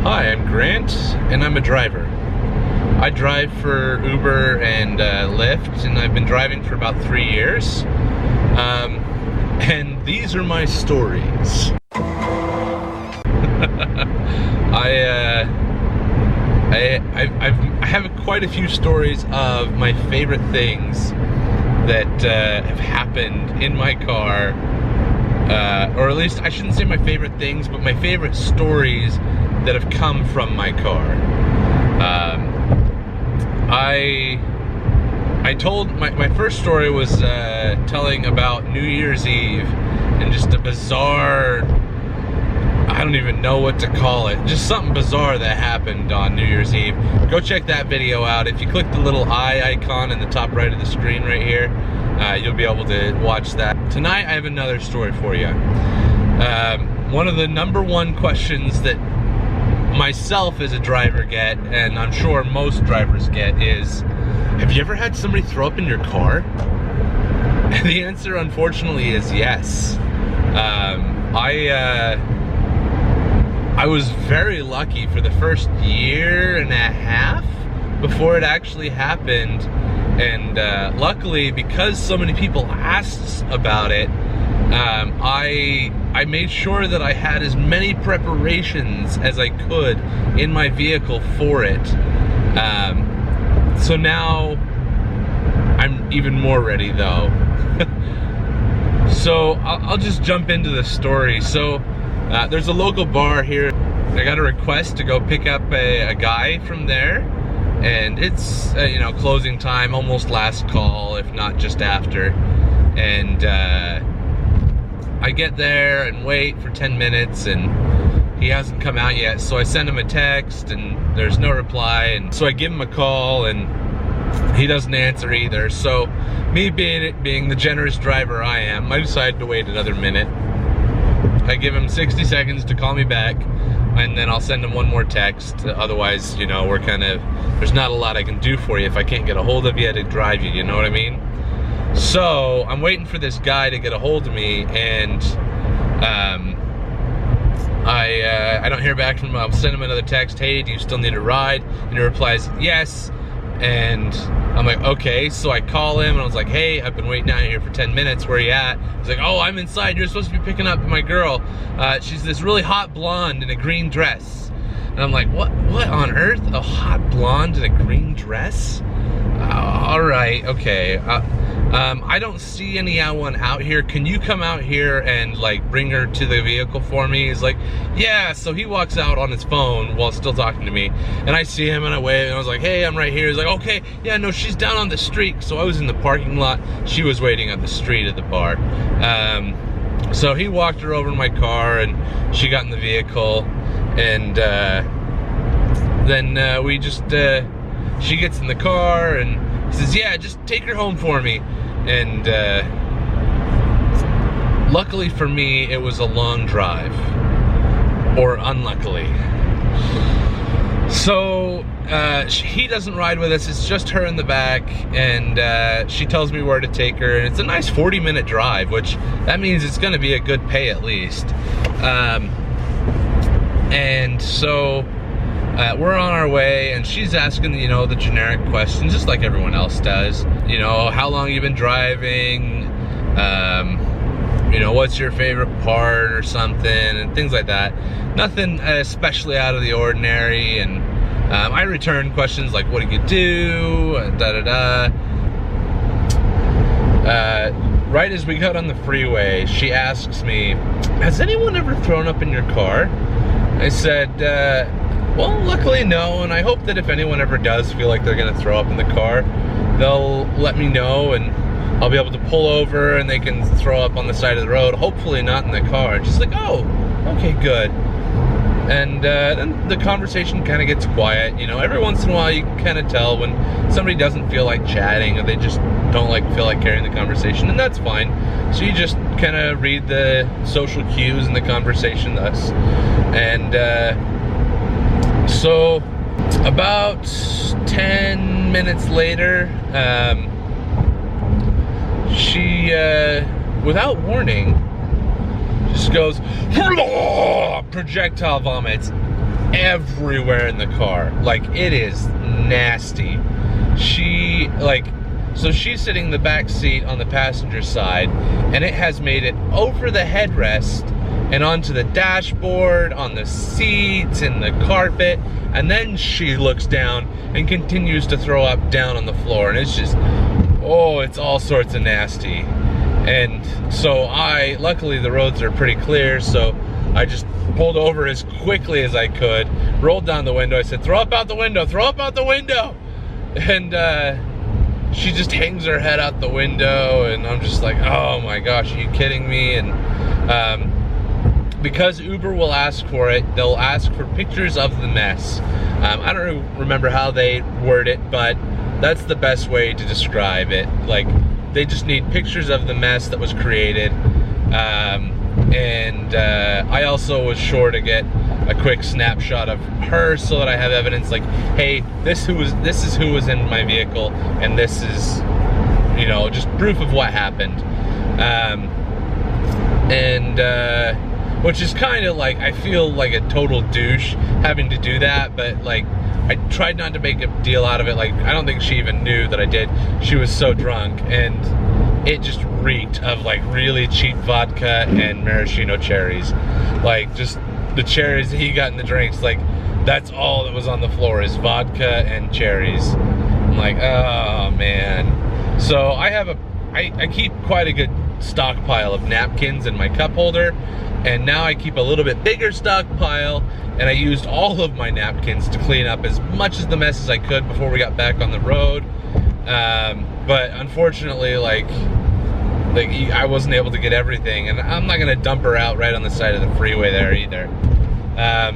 Hi, I'm Grant, and I'm a driver. I drive for Uber and Lyft, and I've been driving for about 3 years. And these are my stories. I have quite a few stories of my favorite things that have happened in my car, or at least I shouldn't say my favorite things, but my favorite stories that have come from my car. I told my first story was telling about New Year's Eve and just a bizarre, I don't even know what to call it, just something bizarre that happened on New Year's Eve. Go check that video out. If you click the little eye icon in the top right of the screen right here, you'll be able to watch that. Tonight I have another story for you. One of the #1 questions that myself as a driver get, and I'm sure most drivers get, is, have you ever had somebody throw up in your car? And the answer, unfortunately, is yes. I was very lucky for the first year and a half before it actually happened, and luckily, because so many people asked about it, I made sure that I had as many preparations as I could in my vehicle for it. So now I'm even more ready though. So I'll just jump into the story. So there's a local bar here. I got a request to go pick up a guy from there, and it's closing time, almost last call, if not just after. And I get there and wait for 10 minutes and he hasn't come out yet, so I send him a text and there's no reply, and so I give him a call and he doesn't answer either. So me being the generous driver I am, I decided to wait another minute. I give him 60 seconds to call me back, and then I'll send him one more text. Otherwise, we're there's not a lot I can do for you if I can't get a hold of you to drive you, you know what I mean? So I'm waiting for this guy to get a hold of me, and I don't hear back from him. I'll send him another text, hey, do you still need a ride? And he replies, yes. And I'm like, okay. So I call him and I was like, hey, I've been waiting out here for 10 minutes, where you at? He's like, oh, I'm inside, you're supposed to be picking up my girl. She's this really hot blonde in a green dress. And I'm like, what on earth? A hot blonde in a green dress? All right, okay. I don't see anyone out here. Can you come out here and bring her to the vehicle for me? He's like, yeah. So he walks out on his phone while still talking to me, and I see him and I wave and I was like, hey, I'm right here. He's like, okay, yeah, no, she's down on the street. So I was in the parking lot, she was waiting on the street at the bar. So he walked her over to my car and she got in the vehicle, and then we just she gets in the car and says, yeah, just take her home for me. And luckily for me, it was a long drive, or unluckily. So he doesn't ride with us, it's just her in the back, and she tells me where to take her, and it's a nice 40-minute drive, which that means it's gonna be a good pay at least. And so we're on our way, and she's asking, the generic questions, just like everyone else does. How long you been driving? What's your favorite part or something, and things like that. Nothing especially out of the ordinary. And I return questions like, what do you do? Right as we got on the freeway, she asks me, has anyone ever thrown up in your car? I said, well, luckily no, and I hope that if anyone ever does feel like they're gonna throw up in the car, they'll let me know, and I'll be able to pull over and they can throw up on the side of the road, hopefully not in the car. And she's like, oh, okay, good. And then the conversation kind of gets quiet. Every once in a while you can kind of tell when somebody doesn't feel like chatting, or they just don't feel like carrying the conversation, and that's fine. So you just kind of read the social cues in the conversation thus. And so about 10 minutes later, she, without warning, just goes, projectile vomits everywhere in the car. Like, it is nasty. So she's sitting in the back seat on the passenger side, and it has made it over the headrest and onto the dashboard, on the seats, and the carpet, and then she looks down and continues to throw up down on the floor, and it's just, oh, it's all sorts of nasty. And so luckily the roads are pretty clear, so I just pulled over as quickly as I could, rolled down the window. I said, throw up out the window, throw up out the window. And she just hangs her head out the window, and I'm just like, oh my gosh, are you kidding me? And because Uber will ask for it, they'll ask for pictures of the mess. I don't remember how they word it, but that's the best way to describe it. Like, they just need pictures of the mess that was created. I also was sure to get a quick snapshot of her so that I have evidence, like, hey, this is who was in my vehicle, and this is, you know, just proof of what happened. Which is kind of like, I feel like a total douche having to do that, but like, I tried not to make a deal out of it. Like, I don't think she even knew that I did. She was so drunk, and it just reeked of like really cheap vodka and maraschino cherries. Like, just the cherries that he got in the drinks, like, that's all that was on the floor is vodka and cherries. I'm like, oh man. So I keep quite a good stockpile of napkins in my cup holder, and now I keep a little bit bigger stockpile, and I used all of my napkins to clean up as much of the mess as I could before we got back on the road. But unfortunately, like I wasn't able to get everything, and I'm not gonna dump her out right on the side of the freeway there either.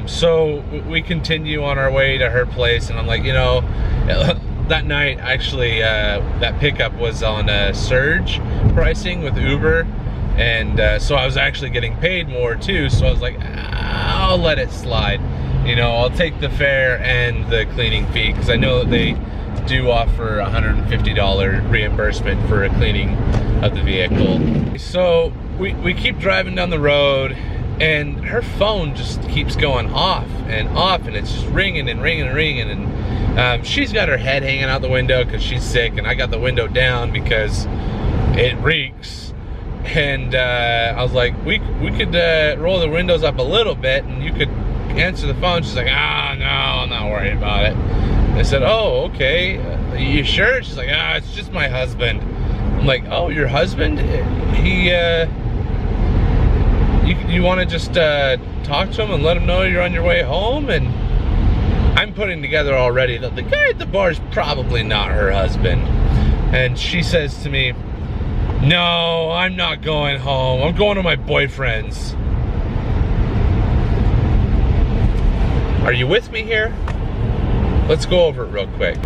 So we continue on our way to her place, and I'm like, you know, that night actually that pickup was on surge pricing with Uber, and so I was actually getting paid more too, so I was like, I'll let it slide. You know, I'll take the fare and the cleaning fee, because I know that they do offer $150 reimbursement for a cleaning of the vehicle. So we keep driving down the road, and her phone just keeps going off, and it's just ringing and ringing and ringing, and she's got her head hanging out the window because she's sick, and I got the window down because it reeks. And I was like, we could roll the windows up a little bit, and you could answer the phone. She's like, no, I'm not worried about it. I said, oh, okay, you sure? She's like, it's just my husband. I'm like, oh, your husband? He, you want to just talk to him and let him know you're on your way home? And I'm putting together already that the guy at the bar is probably not her husband. And she says to me, no, I'm not going home. I'm going to my boyfriend's. Are you with me here? Let's go over it real quick.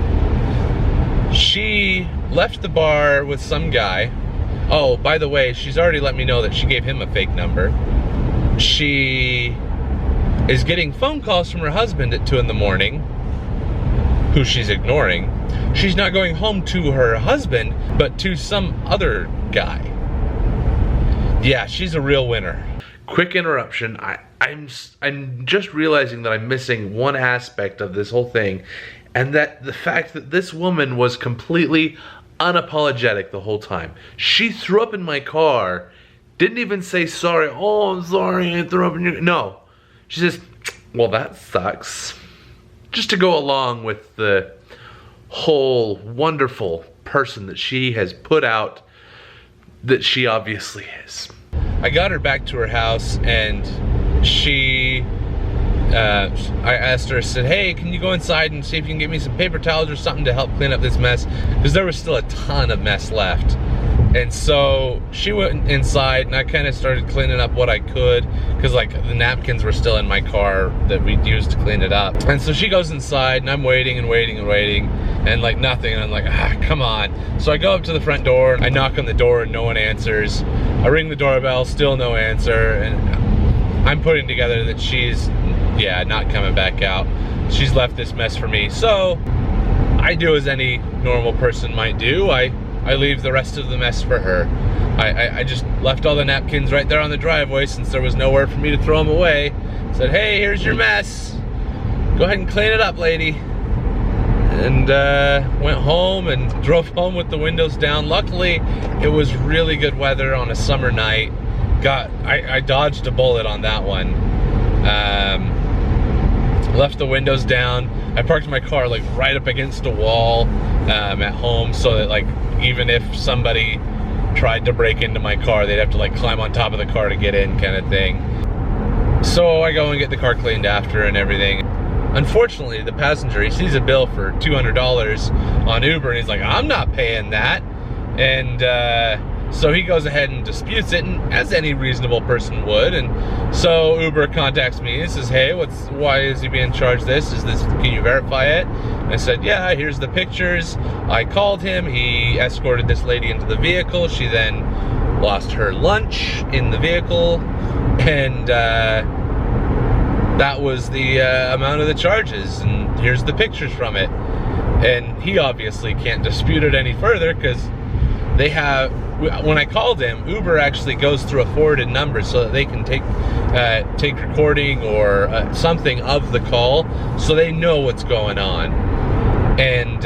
She left the bar with some guy. Oh, by the way, she's already let me know that she gave him a fake number. She is getting phone calls from her husband at 2 in the morning, who she's ignoring. She's not going home to her husband, but to some other guy. Yeah, she's a real winner. Quick interruption. I'm just realizing that I'm missing one aspect of this whole thing, and that the fact that this woman was completely unapologetic the whole time. She threw up in my car, didn't even say sorry. Oh, I'm sorry, I threw up in your... No. She says, well, that sucks. Just to go along with the whole wonderful person that she has put out, that she obviously is. I got her back to her house, and she, I asked her, I said, hey, can you go inside and see if you can get me some paper towels or something to help clean up this mess? Because there was still a ton of mess left. And so she went inside, and I kind of started cleaning up what I could, because like the napkins were still in my car that we'd used to clean it up. And so she goes inside, and I'm waiting and waiting and waiting, and like nothing, and I'm like, come on. So I go up to the front door, and I knock on the door, and no one answers. I ring the doorbell, still no answer, and I'm putting together that she's, yeah, not coming back out. She's left this mess for me. So I do as any normal person might do. I leave the rest of the mess for her. I just left all the napkins right there on the driveway since there was nowhere for me to throw them away. Said, hey, here's your mess. go ahead and clean it up, lady. And went home and drove home with the windows down. Luckily, it was really good weather on a summer night. I dodged a bullet on that one. Left the windows down. I parked my car like right up against a wall at home, so that like even if somebody tried to break into my car, they'd have to like climb on top of the car to get in, kind of thing. So I go and get the car cleaned after and everything. Unfortunately, the passenger, he sees a bill for $200 on Uber, and he's like, I'm not paying that. And so he goes ahead and disputes it, and as any reasonable person would. And so Uber contacts me and says, hey, why is he being charged this? Can you verify it? And I said, yeah, here's the pictures. I called him. He escorted this lady into the vehicle. She then lost her lunch in the vehicle, and that was the amount of the charges, and here's the pictures from it. And he obviously can't dispute it any further, because when I called him, Uber actually goes through a forwarded number so that they can take recording or something of the call, so they know what's going on. And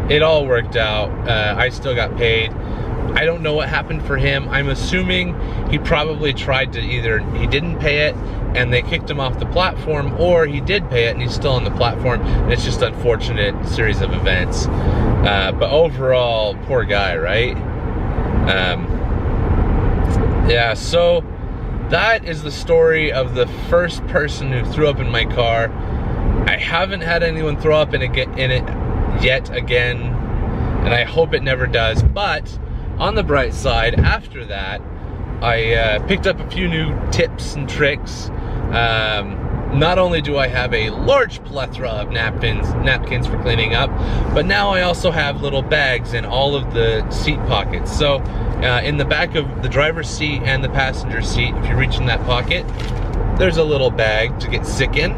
it all worked out. I still got paid. I don't know what happened for him. I'm assuming he probably tried to either he didn't pay it and they kicked him off the platform, or he did pay it and he's still on the platform, and it's just an unfortunate series of events. But overall, poor guy, right? Yeah, so that is the story of the first person who threw up in my car. I haven't had anyone throw up in it yet again, and I hope it never does. But on the bright side, after that, I picked up a few new tips and tricks. Not only do I have a large plethora of napkins for cleaning up, but now I also have little bags in all of the seat pockets. So in the back of the driver's seat and the passenger seat, if you reach in that pocket, there's a little bag to get sick in.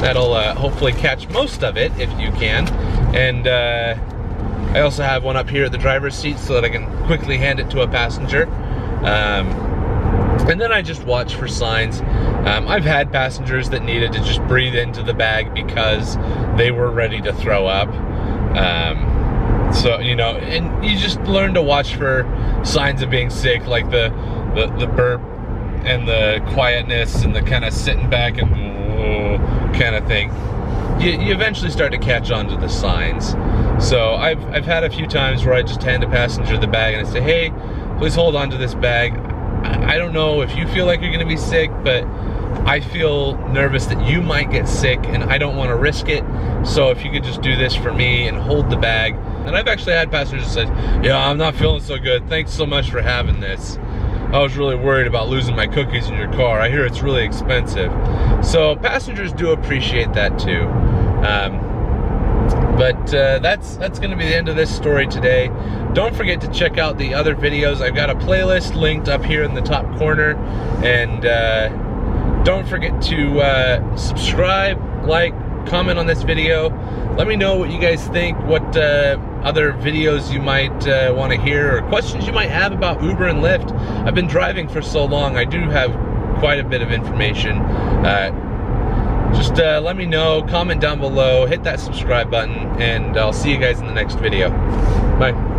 That'll hopefully catch most of it if you can. And I also have one up here at the driver's seat so that I can quickly hand it to a passenger. And then I just watch for signs. I've had passengers that needed to just breathe into the bag because they were ready to throw up. So, you know, and you just learn to watch for signs of being sick, like the burp and the quietness and the kind of sitting back and kind of thing. You eventually start to catch on to the signs. So I've had a few times where I just hand a passenger the bag and I say, hey, please hold on to this bag. I don't know if you feel like you're gonna be sick, but I feel nervous that you might get sick and I don't wanna risk it. So if you could just do this for me and hold the bag. And I've actually had passengers that said, yeah, I'm not feeling so good. Thanks so much for having this. I was really worried about losing my cookies in your car. I hear it's really expensive. So passengers do appreciate that too. But that's gonna be the end of this story today. Don't forget to check out the other videos. I've got a playlist linked up here in the top corner. And don't forget to subscribe, like, comment on this video. Let me know what you guys think, what other videos you might want to hear, or questions you might have about Uber and Lyft. I've been driving for so long, I do have quite a bit of information. Just let me know, comment down below, hit that subscribe button, and I'll see you guys in the next video. Bye.